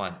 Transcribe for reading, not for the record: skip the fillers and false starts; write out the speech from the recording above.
1،